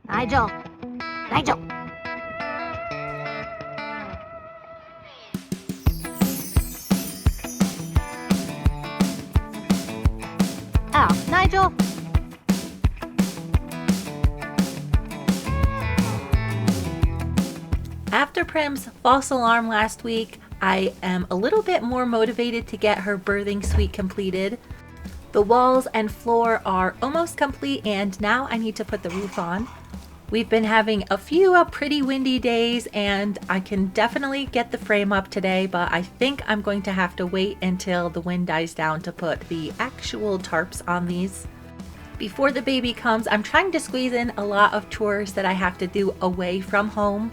Nigel! Nigel! Ow, Nigel! After Prim's false alarm last week, I am a little bit more motivated to get her birthing suite completed. The walls and floor are almost complete, and now I need to put the roof on. We've been having a few pretty windy days, and I can definitely get the frame up today, but I think I'm going to have to wait until the wind dies down to put the actual tarps on these. Before the baby comes, I'm trying to squeeze in a lot of chores that I have to do away from home.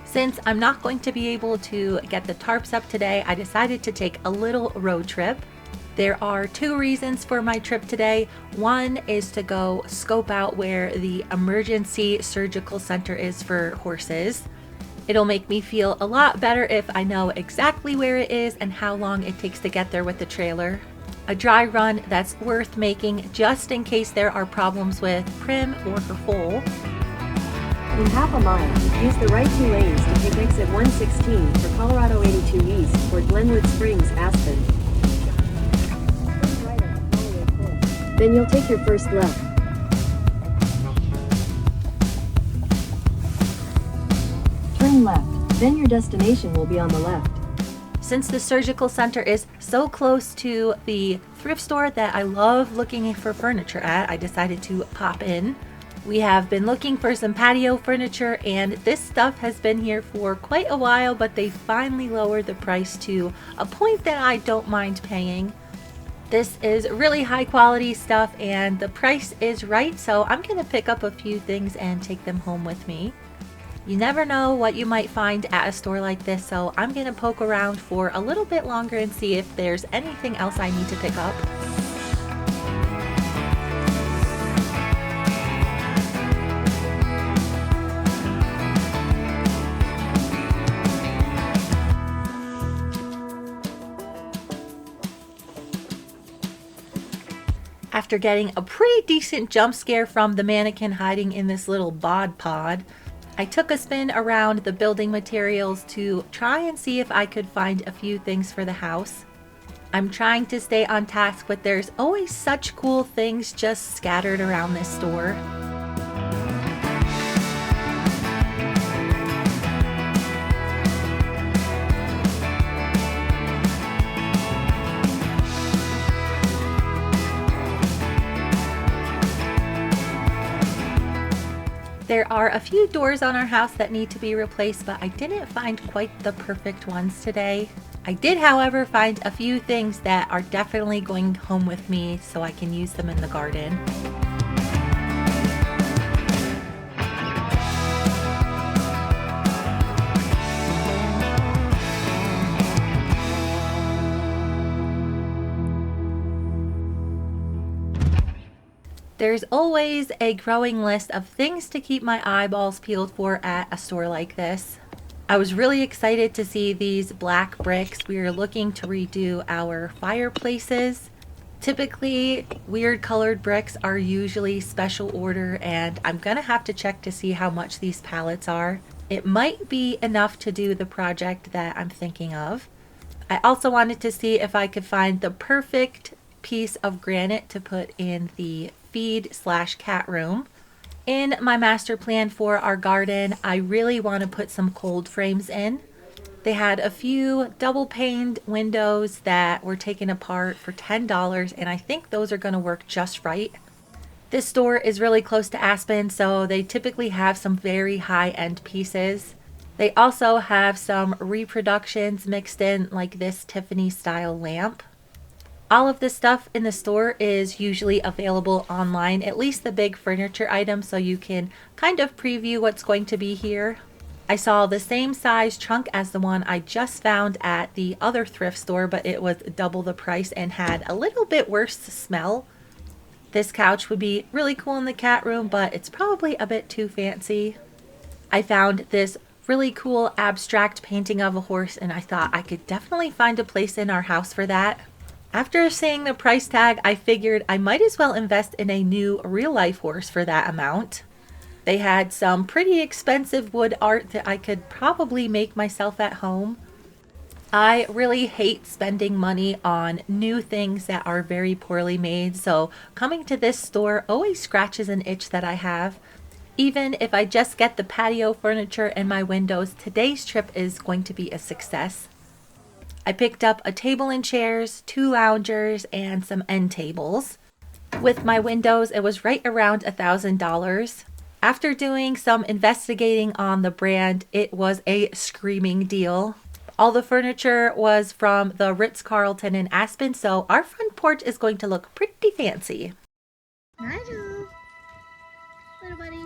Since I'm not going to be able to get the tarps up today, I decided to take a little road trip. There are two reasons for my trip today. One is to go scope out where the emergency surgical center is for horses. It'll make me feel a lot better if I know exactly where it is and how long it takes to get there with the trailer. A dry run that's worth making just in case there are problems with Prim or her foal. In half a mile, use the right 2 lanes to take exit 116 for Colorado 82 East toward Glenwood Springs, Aspen. Then you'll take your first left. Turn left, then your destination will be on the left. Since the surgical center is so close to the thrift store that I love looking for furniture at, I decided to pop in. We have been looking for some patio furniture, and this stuff has been here for quite a while, but they finally lowered the price to a point that I don't mind paying. This is really high quality stuff and the price is right, so I'm gonna pick up a few things and take them home with me. You never know what you might find at a store like this, so I'm gonna poke around for a little bit longer and see if there's anything else I need to pick up. After getting a pretty decent jump scare from the mannequin hiding in this little bod pod, I took a spin around the building materials to try and see if I could find a few things for the house. I'm trying to stay on task, but there's always such cool things just scattered around this store. There are a few doors on our house that need to be replaced, but I didn't find quite the perfect ones today. I did, however, find a few things that are definitely going home with me so I can use them in the garden. There's always a growing list of things to keep my eyeballs peeled for at a store like this. I was really excited to see these black bricks. We are looking to redo our fireplaces. Typically, weird colored bricks are usually special order, and I'm gonna have to check to see how much these pallets are. It might be enough to do the project that I'm thinking of. I also wanted to see if I could find the perfect piece of granite to put in the feed/cat room. In my master plan for our garden, I really want to put some cold frames in. They had a few double paned windows that were taken apart for $10, and I think those are going to work just right. This store is really close to Aspen, so they typically have some very high-end pieces. They also have some reproductions mixed in, like this Tiffany style lamp. All of this stuff in the store is usually available online, at least the big furniture items, so you can kind of preview what's going to be here. I saw the same size trunk as the one I just found at the other thrift store, but it was double the price and had a little bit worse smell. This couch would be really cool in the cat room, but it's probably a bit too fancy. I found this really cool abstract painting of a horse, and I thought I could definitely find a place in our house for that. After seeing the price tag, I figured I might as well invest in a new real-life horse for that amount. They had some pretty expensive wood art that I could probably make myself at home. I really hate spending money on new things that are very poorly made, so coming to this store always scratches an itch that I have. Even if I just get the patio furniture and my windows, today's trip is going to be a success. I picked up a table and chairs, 2 loungers, and some end tables. With my windows, it was right around $1,000. After doing some investigating on the brand, it was a screaming deal. All the furniture was from the Ritz-Carlton in Aspen, so our front porch is going to look pretty fancy. Nigel. Little buddy.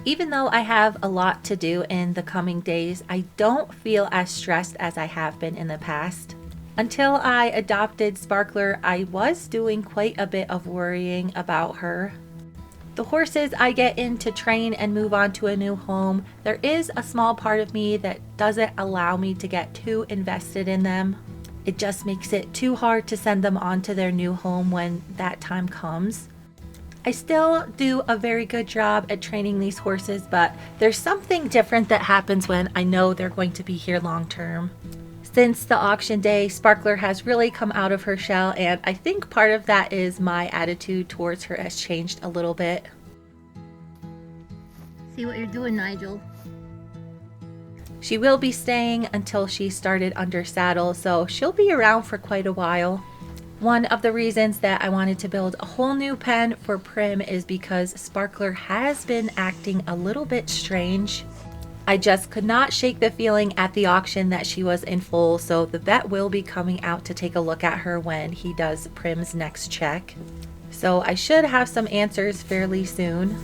Even though I have a lot to do in the coming days, I don't feel as stressed as I have been in the past. Until I adopted Sparkler, I was doing quite a bit of worrying about her. The horses I get in to train and move on to a new home, there is a small part of me that doesn't allow me to get too invested in them. It just makes it too hard to send them on to their new home when that time comes. I still do a very good job at training these horses, but there's something different that happens when I know they're going to be here long term. Since the auction day, Sparkler has really come out of her shell, and I think part of that is my attitude towards her has changed a little bit. See what you're doing, Nigel. She will be staying until she started under saddle, so she'll be around for quite a while. One of the reasons that I wanted to build a whole new pen for Prim is because Sparkler has been acting a little bit strange. I just could not shake the feeling at the auction that she was in foal, so the vet will be coming out to take a look at her when he does Prim's next check. So I should have some answers fairly soon.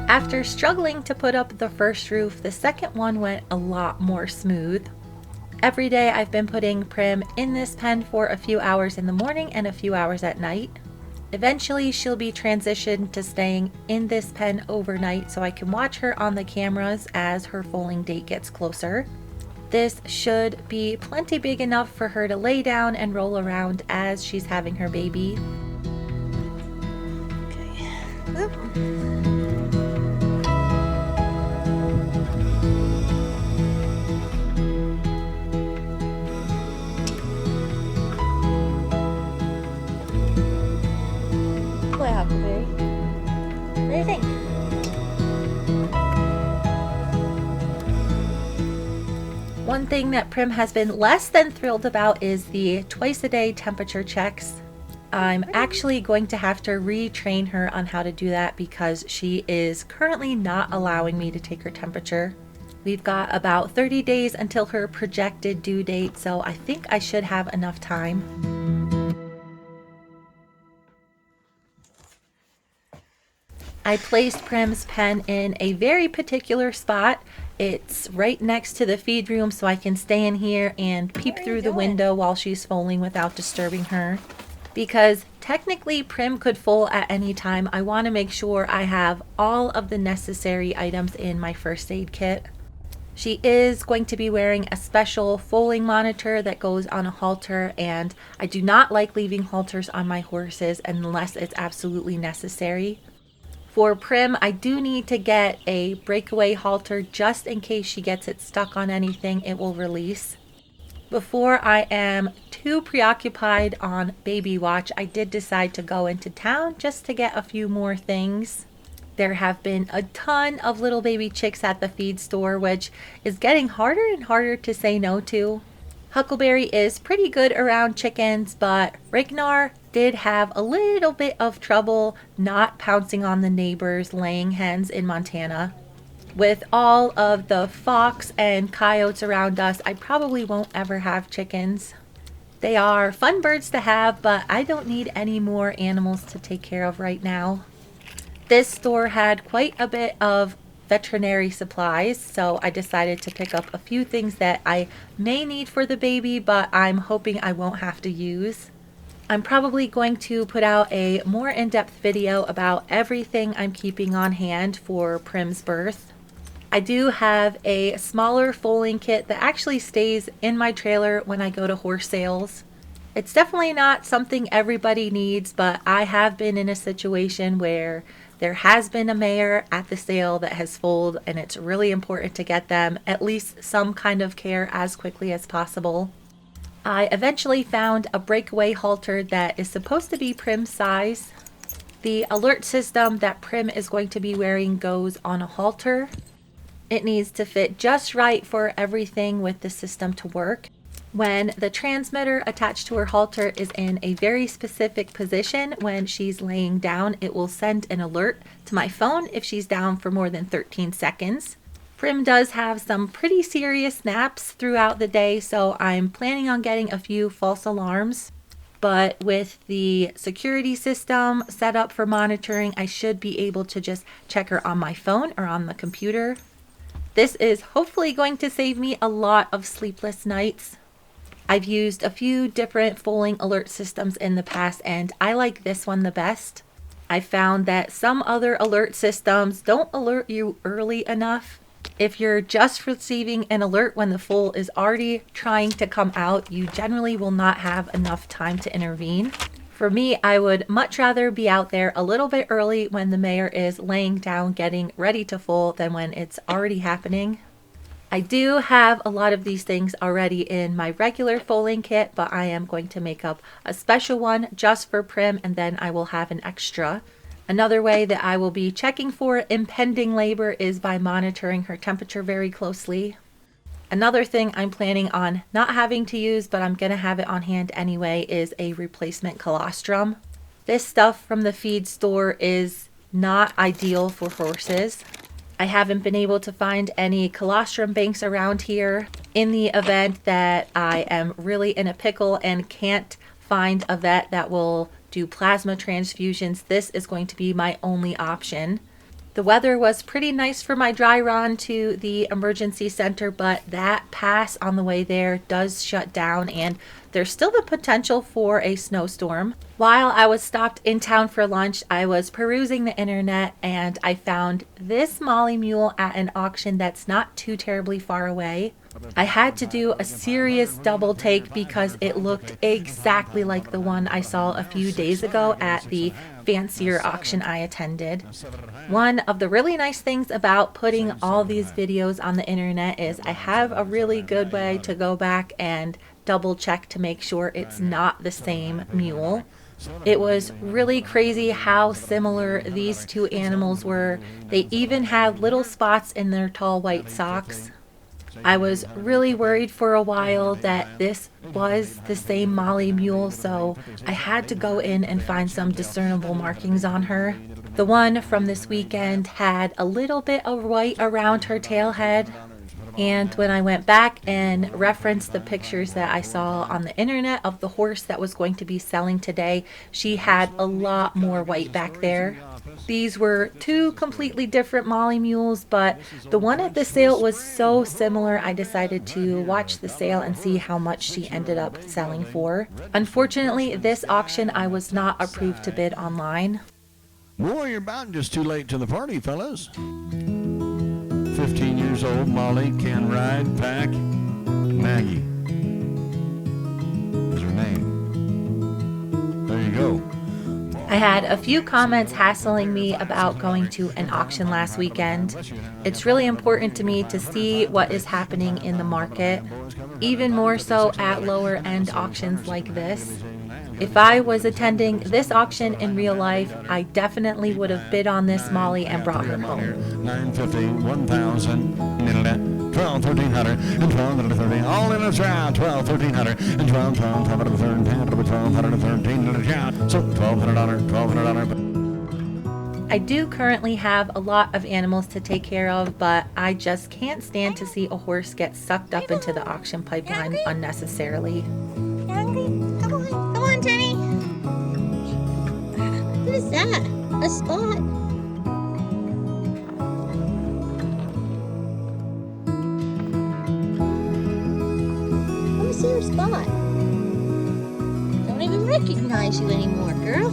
After struggling to put up the first roof, the second one went a lot more smooth. Every day I've been putting Prim in this pen for a few hours in the morning and a few hours at night. Eventually she'll be transitioned to staying in this pen overnight so I can watch her on the cameras as her foaling date gets closer. This should be plenty big enough for her to lay down and roll around as she's having her baby. What do you think? One thing that Prim has been less than thrilled about is the twice-a-day temperature checks. I'm actually going to have to retrain her on how to do that because she is currently not allowing me to take her temperature. We've got about 30 days until her projected due date, so I think I should have enough time. I placed Prim's pen in a very particular spot. It's right next to the feed room, so I can stay in here and peep through the window while she's foaling without disturbing her. Because technically Prim could foal at any time, I want to make sure I have all of the necessary items in my first aid kit. She is going to be wearing a special foaling monitor that goes on a halter, and I do not like leaving halters on my horses unless it's absolutely necessary. For Prim, I do need to get a breakaway halter just in case she gets it stuck on anything, it will release. Before I am too preoccupied on baby watch, I did decide to go into town just to get a few more things. There have been a ton of little baby chicks at the feed store, which is getting harder and harder to say no to. Huckleberry is pretty good around chickens, but Ragnar did have a little bit of trouble not pouncing on the neighbors' laying hens in Montana. With all of the fox and coyotes around us, I probably won't ever have chickens. They are fun birds to have, but I don't need any more animals to take care of right now. This store had quite a bit of veterinary supplies, so I decided to pick up a few things that I may need for the baby, but I'm hoping I won't have to use. I'm probably going to put out a more in-depth video about everything I'm keeping on hand for Prim's birth. I do have a smaller foaling kit that actually stays in my trailer when I go to horse sales. It's definitely not something everybody needs, but I have been in a situation where there has been a mare at the sale that has foaled, and it's really important to get them at least some kind of care as quickly as possible. I eventually found a breakaway halter that is supposed to be Prim's size. The alert system that Prim is going to be wearing goes on a halter. It needs to fit just right for everything with the system to work. When the transmitter attached to her halter is in a very specific position when she's laying down, it will send an alert to my phone if she's down for more than 13 seconds. Prim does have some pretty serious naps throughout the day, so I'm planning on getting a few false alarms. But with the security system set up for monitoring, I should be able to just check her on my phone or on the computer. This is hopefully going to save me a lot of sleepless nights. I've used a few different foaling alert systems in the past, and I like this one the best. I found that some other alert systems don't alert you early enough. If you're just receiving an alert when the foal is already trying to come out, you generally will not have enough time to intervene. For me, I would much rather be out there a little bit early when the mare is laying down getting ready to foal than when it's already happening. I do have a lot of these things already in my regular foaling kit, but I am going to make up a special one just for Prim, and then I will have an extra. Another way that I will be checking for impending labor is by monitoring her temperature very closely. Another thing I'm planning on not having to use, but I'm going to have it on hand anyway, is a replacement colostrum. This stuff from the feed store is not ideal for horses. I haven't been able to find any colostrum banks around here. In the event that I am really in a pickle and can't find a vet that will do plasma transfusions, this is going to be my only option. The weather was pretty nice for my dry run to the emergency center, but that pass on the way there does shut down, and there's still the potential for a snowstorm. While I was stopped in town for lunch, I was perusing the internet and I found this Molly mule at an auction that's not too terribly far away. I had to do a serious double take because it looked exactly like the one I saw a few days ago at the fancier auction I attended. One of the really nice things about putting all these videos on the internet is I have a really good way to go back and double check to make sure it's not the same mule. It was really crazy how similar these two animals were. They even had little spots in their tall white socks. I was really worried for a while that this was the same Molly mule, so I had to go in and find some discernible markings on her. The one from this weekend had a little bit of white around her tail head. And when I went back and referenced the pictures that I saw on the internet of the horse that was going to be selling today, she had a lot more white back there. These were two completely different Molly mules, but the one at the sale was so similar, I decided to watch the sale and see how much she ended up selling for. Unfortunately, this auction I was not approved to bid online. Boy, you're about just too late to the party, fellas. 15 years old, Molly, can ride, pack. Maggie is her name. There you go. I had a few comments hassling me about going to an auction last weekend. It's really important to me to see what is happening in the market, even more so at lower end auctions like this. If I was attending this auction in real life, I definitely would have bid on this Molly and brought her home. 950, 1,000, 12, 1,300, and 1,230. All in a round. 12, 1,300, and 12, 1,213, 1,213. So $1,200, $1,200. I do currently have a lot of animals to take care of, but I just can't stand to see a horse get sucked up into the auction pipeline unnecessarily. You hungry? Come on, Jenny. What is that? A spot. even recognize you anymore, girl.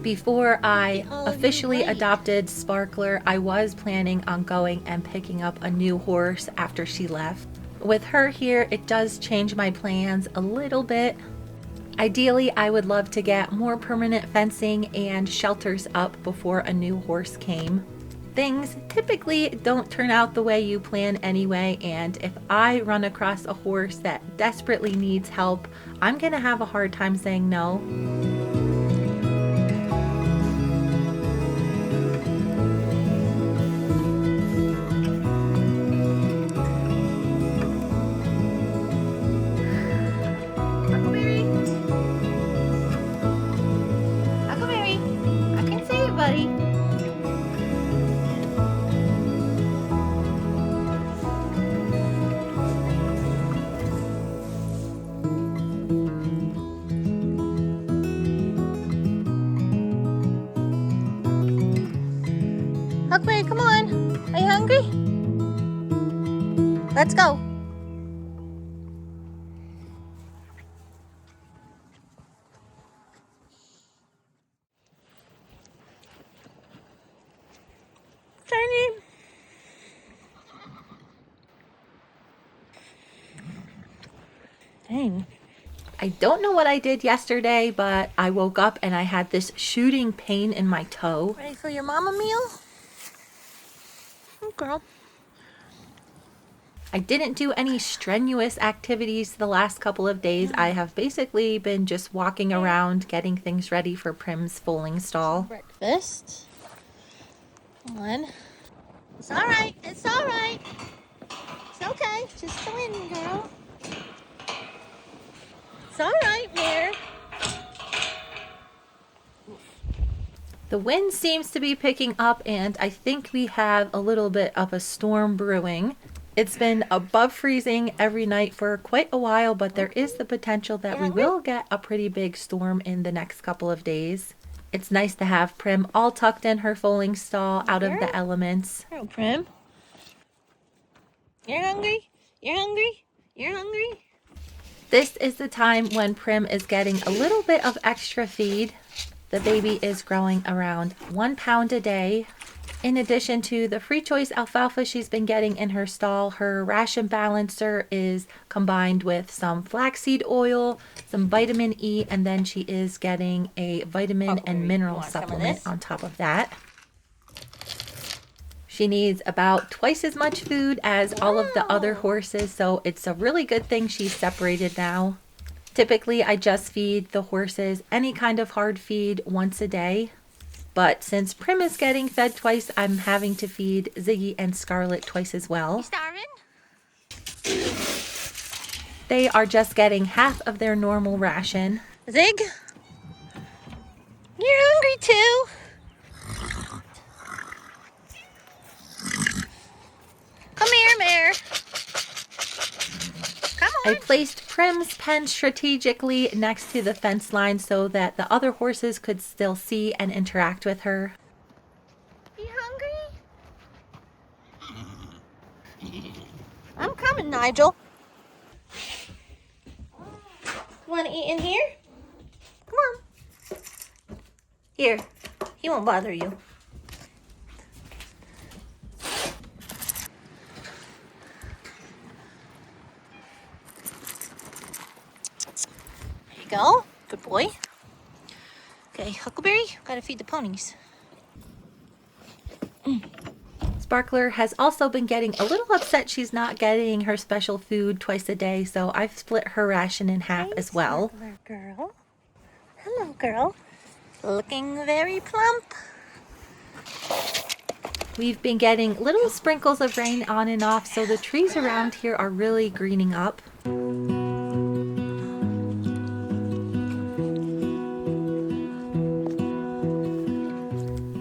Before I officially adopted Sparkler, I was planning on going and picking up a new horse after she left. With her here, it does change my plans a little bit. Ideally, I would love to get more permanent fencing and shelters up before a new horse came. Things typically don't turn out the way you plan anyway, and if I run across a horse that desperately needs help, I'm gonna have a hard time saying no. Huckleberry. Huckleberry. I can see you, buddy. Huckleberry, come on. Are you hungry? Let's go. Tiny. Dang. I don't know what I did yesterday, but I woke up and I had this shooting pain in my toe. Ready for your mama meal? Oh, girl. I didn't do any strenuous activities the last couple of days. I have basically been just walking around getting things ready for Prim's foaling stall. Breakfast. Come on. It's all right. It's all right. It's okay. Just go in, girl. It's all right, Mare. The wind seems to be picking up, and I think we have a little bit of a storm brewing. It's been above freezing every night for quite a while, but there is the potential that we will get a pretty big storm in the next couple of days. It's nice to have Prim all tucked in her foaling stall out of the elements. Hello, Prim. You're hungry? You're hungry? You're hungry? This is the time when Prim is getting a little bit of extra feed. The baby is growing around 1 pound a day. In addition to the free choice alfalfa she's been getting in her stall, her ration balancer is combined with some flaxseed oil, some vitamin E, and then she is getting a vitamin and mineral supplement on top of that. She needs about twice as much food as all of the other horses, so it's a really good thing she's separated now. Typically, I just feed the horses any kind of hard feed once a day. But since Prim is getting fed twice, I'm having to feed Ziggy and Scarlet twice as well. You starving? They are just getting half of their normal ration. Zig? You're hungry too? Come here, Mare. Come on. I placed Prim's pen strategically next to the fence line so that the other horses could still see and interact with her. You hungry? I'm coming, Nigel. Want to eat in here? Come on. Here. He won't bother you. There you go. Good boy. Okay, Huckleberry, gotta feed the ponies. Sparkler has also been getting a little upset she's not getting her special food twice a day, so I've split her ration in half as well. Sparkler girl. Hello, girl. Looking very plump. We've been getting little sprinkles of rain on and off, so the trees around here are really greening up.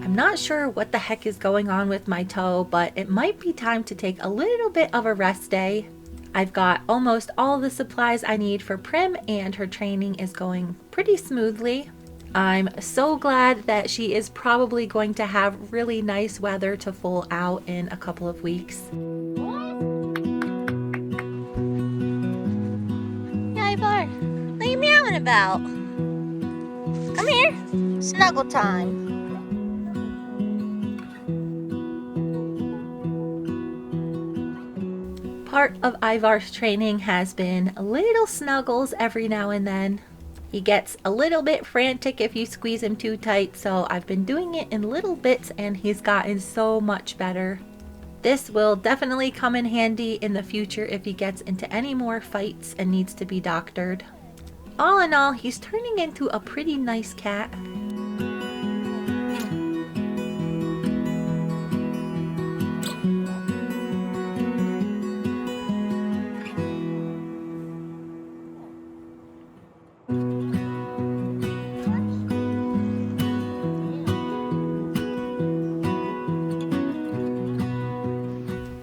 I'm not sure what the heck is going on with my toe, but it might be time to take a little bit of a rest day. I've got almost all the supplies I need for Prim, and her training is going pretty smoothly. I'm so glad that she is probably going to have really nice weather to foal out in a couple of weeks. Yeah, Ivar, what are you meowing about? Come here. Snuggle time. Part of Ivar's training has been little snuggles every now and then. He gets a little bit frantic if you squeeze him too tight, so I've been doing it in little bits and he's gotten so much better. This will definitely come in handy in the future if he gets into any more fights and needs to be doctored. All in all, he's turning into a pretty nice cat.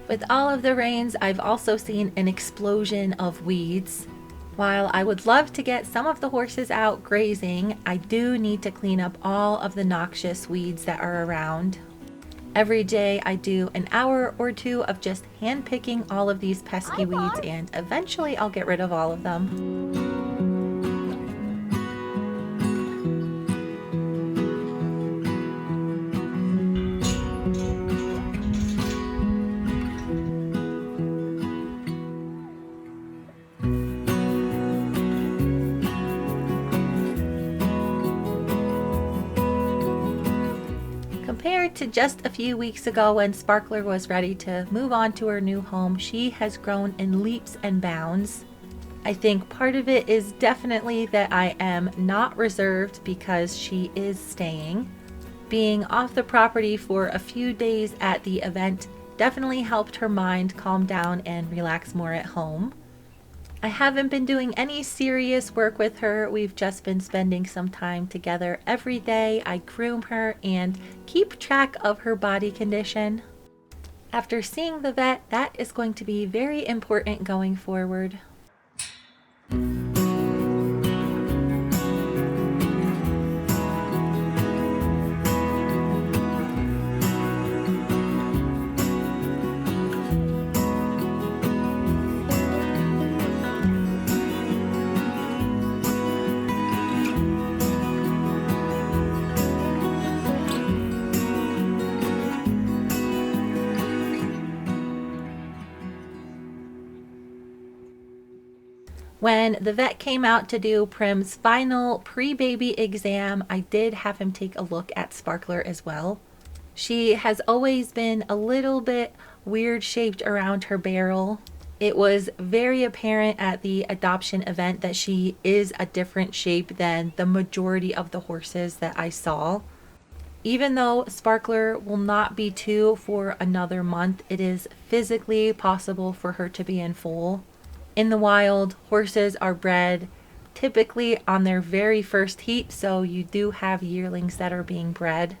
With all of the rains, I've also seen an explosion of weeds. While I would love to get some of the horses out grazing, I do need to clean up all of the noxious weeds that are around. Every day I do an hour or two of just hand picking all of these pesky weeds, and eventually I'll get rid of all of them. Compared to just a few weeks ago when Sparkler was ready to move on to her new home, she has grown in leaps and bounds. I think part of it is definitely that I am not reserved because she is staying. Being off the property for a few days at the event definitely helped her mind calm down and relax more at home. I haven't been doing any serious work with her. We've just been spending some time together every day. I groom her and keep track of her body condition. After seeing the vet, that is going to be very important going forward. When the vet came out to do Prim's final pre-baby exam, I did have him take a look at Sparkler as well. She has always been a little bit weird shaped around her barrel. It was very apparent at the adoption event that she is a different shape than the majority of the horses that I saw. Even though Sparkler will not be 2 for another month, it is physically possible for her to be in foal. In the wild, horses are bred typically on their very first heat, so you do have yearlings that are being bred.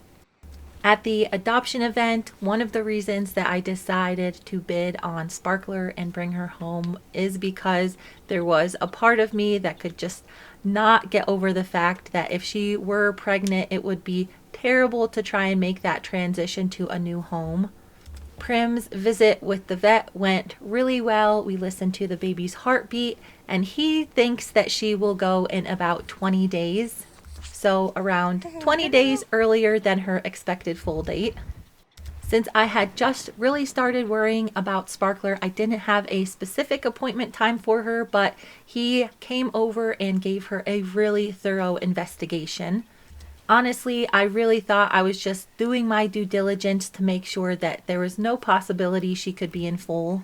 At the adoption event, one of the reasons that I decided to bid on Sparkler and bring her home is because there was a part of me that could just not get over the fact that if she were pregnant, it would be terrible to try and make that transition to a new home. Prim's visit with the vet went really well. We listened to the baby's heartbeat, and he thinks that she will go in about 20 days. So around 20 days earlier than her expected full date. Since I had just really started worrying about Sparkler, I didn't have a specific appointment time for her, but he came over and gave her a really thorough investigation. Honestly, I really thought I was just doing my due diligence to make sure that there was no possibility she could be in foal.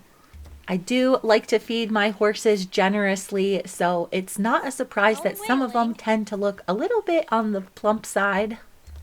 I do like to feed my horses generously, so it's not a surprise that some of them tend to look a little bit on the plump side.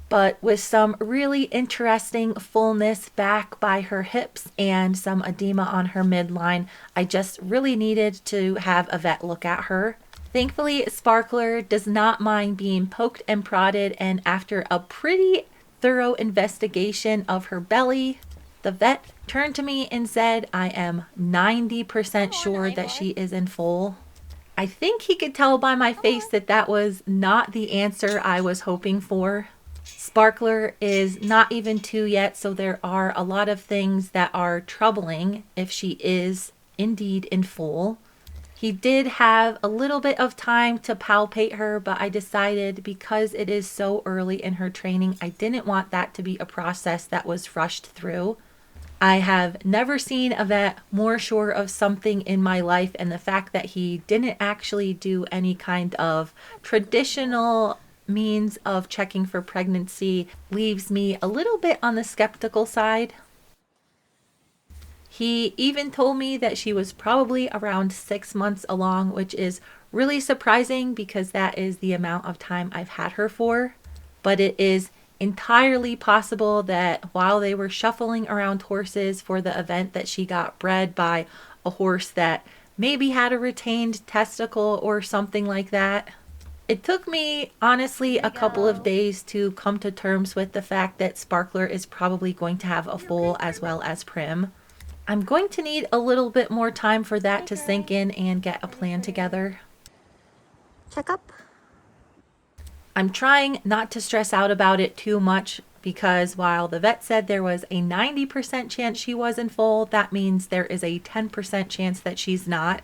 But with some really interesting fullness back by her hips and some edema on her midline, I just really needed to have a vet look at her. Thankfully, Sparkler does not mind being poked and prodded, and after a pretty thorough investigation of her belly, the vet turned to me and said, I am 90% sure that she is in foal. I think he could tell by my face that that was not the answer I was hoping for. Sparkler is not even 2 yet, so there are a lot of things that are troubling if she is indeed in foal. He did have a little bit of time to palpate her, but I decided because it is so early in her training, I didn't want that to be a process that was rushed through. I have never seen a vet more sure of something in my life, and the fact that he didn't actually do any kind of traditional means of checking for pregnancy leaves me a little bit on the skeptical side. He even told me that she was probably around 6 months along, which is really surprising because that is the amount of time I've had her for. But it is entirely possible that while they were shuffling around horses for the event, that she got bred by a horse that maybe had a retained testicle or something like that. It took me, honestly, a couple of days to come to terms with the fact that Sparkler is probably going to have a foal as well as Prim. I'm going to need a little bit more time for that to sink in and get a plan together. Check up. I'm trying not to stress out about it too much because while the vet said there was a 90% chance she was in foal, that means there is a 10% chance that she's not.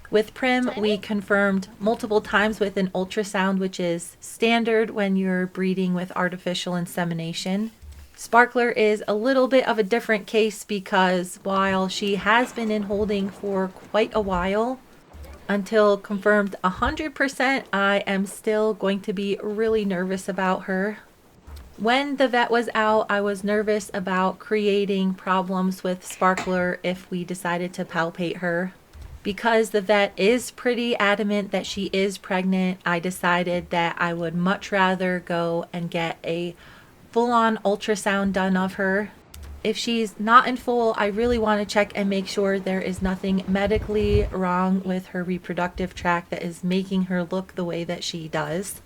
With Prim, we confirmed multiple times with an ultrasound, which is standard when you're breeding with artificial insemination. Sparkler is a little bit of a different case because while she has been in holding for quite a while, until confirmed 100%, I am still going to be really nervous about her. When the vet was out, I was nervous about creating problems with Sparkler if we decided to palpate her. Because the vet is pretty adamant that she is pregnant, I decided that I would much rather go and get a full-on ultrasound done of her. If she's not in foal, I really want to check and make sure there is nothing medically wrong with her reproductive tract that is making her look the way that she does.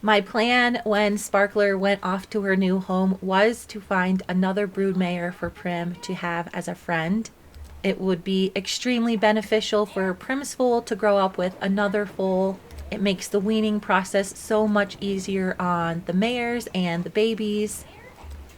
My plan when Sparkler went off to her new home was to find another broodmare for Prim to have as a friend. It would be extremely beneficial for Prim's foal to grow up with another foal. It makes the weaning process so much easier on the mares and the babies.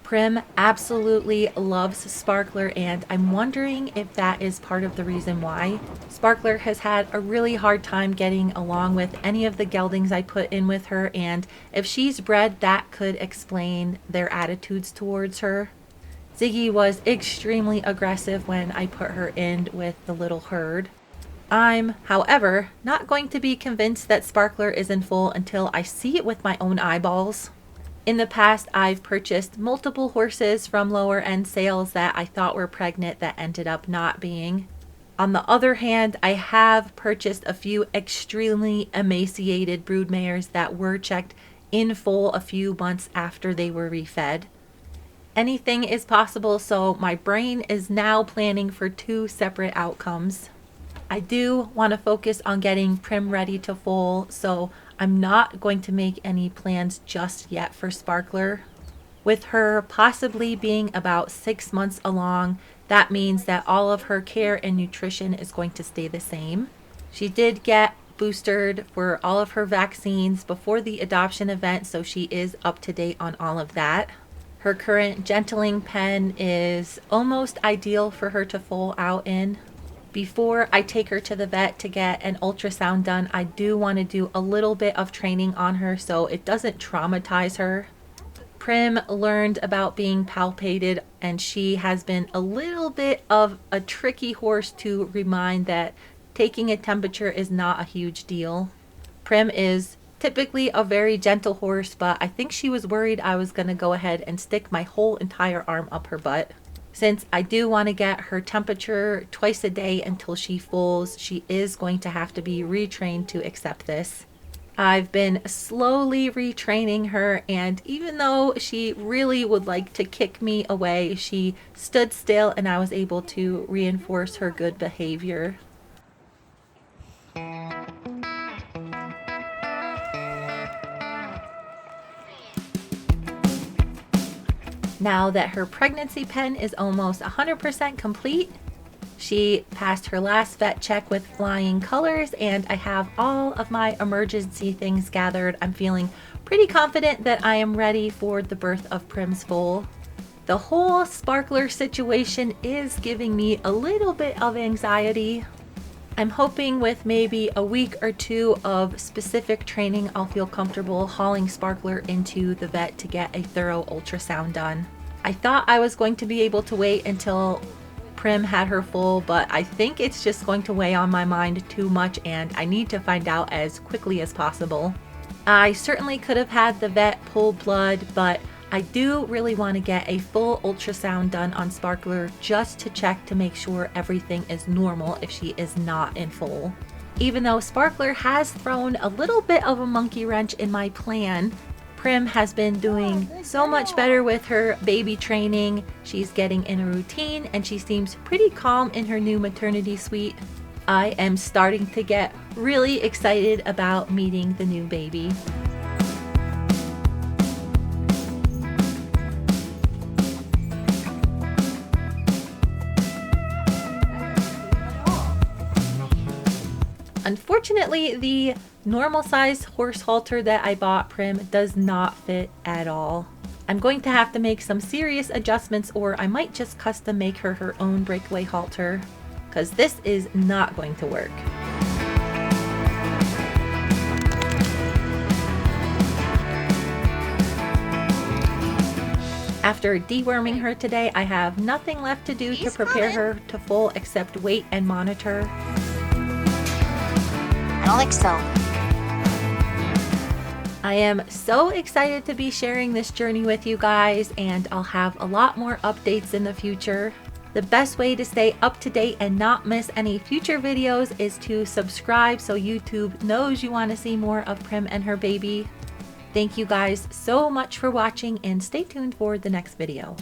Prim absolutely loves Sparkler, and I'm wondering if that is part of the reason why. Sparkler has had a really hard time getting along with any of the geldings I put in with her, and if she's bred, that could explain their attitudes towards her. Ziggy was extremely aggressive when I put her in with the little herd. I'm, however, not going to be convinced that Sparkler is in foal until I see it with my own eyeballs. In the past, I've purchased multiple horses from lower end sales that I thought were pregnant that ended up not being. On the other hand, I have purchased a few extremely emaciated broodmares that were checked in foal a few months after they were refed. Anything is possible, so my brain is now planning for 2 separate outcomes. I do want to focus on getting Prim ready to foal, so I'm not going to make any plans just yet for Sparkler. With her possibly being about 6 months along, that means that all of her care and nutrition is going to stay the same. She did get boosted for all of her vaccines before the adoption event, so she is up to date on all of that. Her current gentling pen is almost ideal for her to foal out in. Before I take her to the vet to get an ultrasound done, I do want to do a little bit of training on her so it doesn't traumatize her. Prim learned about being palpated, and she has been a little bit of a tricky horse to remind that taking a temperature is not a huge deal. Prim is typically a very gentle horse, but I think she was worried I was going to go ahead and stick my whole entire arm up her butt. Since I do want to get her temperature twice a day until she foals, she is going to have to be retrained to accept this. I've been slowly retraining her, and even though she really would like to kick me away, she stood still and I was able to reinforce her good behavior. Now that her pregnancy pen is almost 100% complete, she passed her last vet check with flying colors, and I have all of my emergency things gathered. I'm feeling pretty confident that I am ready for the birth of Prim's foal. The whole Sparkler situation is giving me a little bit of anxiety. I'm hoping with maybe a week or two of specific training, I'll feel comfortable hauling Sparkler into the vet to get a thorough ultrasound done. I thought I was going to be able to wait until Prim had her foal, but I think it's just going to weigh on my mind too much and I need to find out as quickly as possible. I certainly could have had the vet pull blood, but I do really want to get a full ultrasound done on Sparkler just to check to make sure everything is normal if she is not in foal. Even though Sparkler has thrown a little bit of a monkey wrench in my plan, Prim has been doing so much better with her baby training. She's getting in a routine and she seems pretty calm in her new maternity suite. I am starting to get really excited about meeting the new baby. Unfortunately, the normal size horse halter that I bought Prim does not fit at all. I'm going to have to make some serious adjustments, or I might just custom make her her own breakaway halter, because this is not going to work. After deworming her today, I have nothing left to do to prepare her to foal except wait and monitor. I don't think so. I am so excited to be sharing this journey with you guys, and I'll have a lot more updates in the future. The best way to stay up to date and not miss any future videos is to subscribe so YouTube knows you want to see more of Prim and her baby. Thank you guys so much for watching and stay tuned for the next video.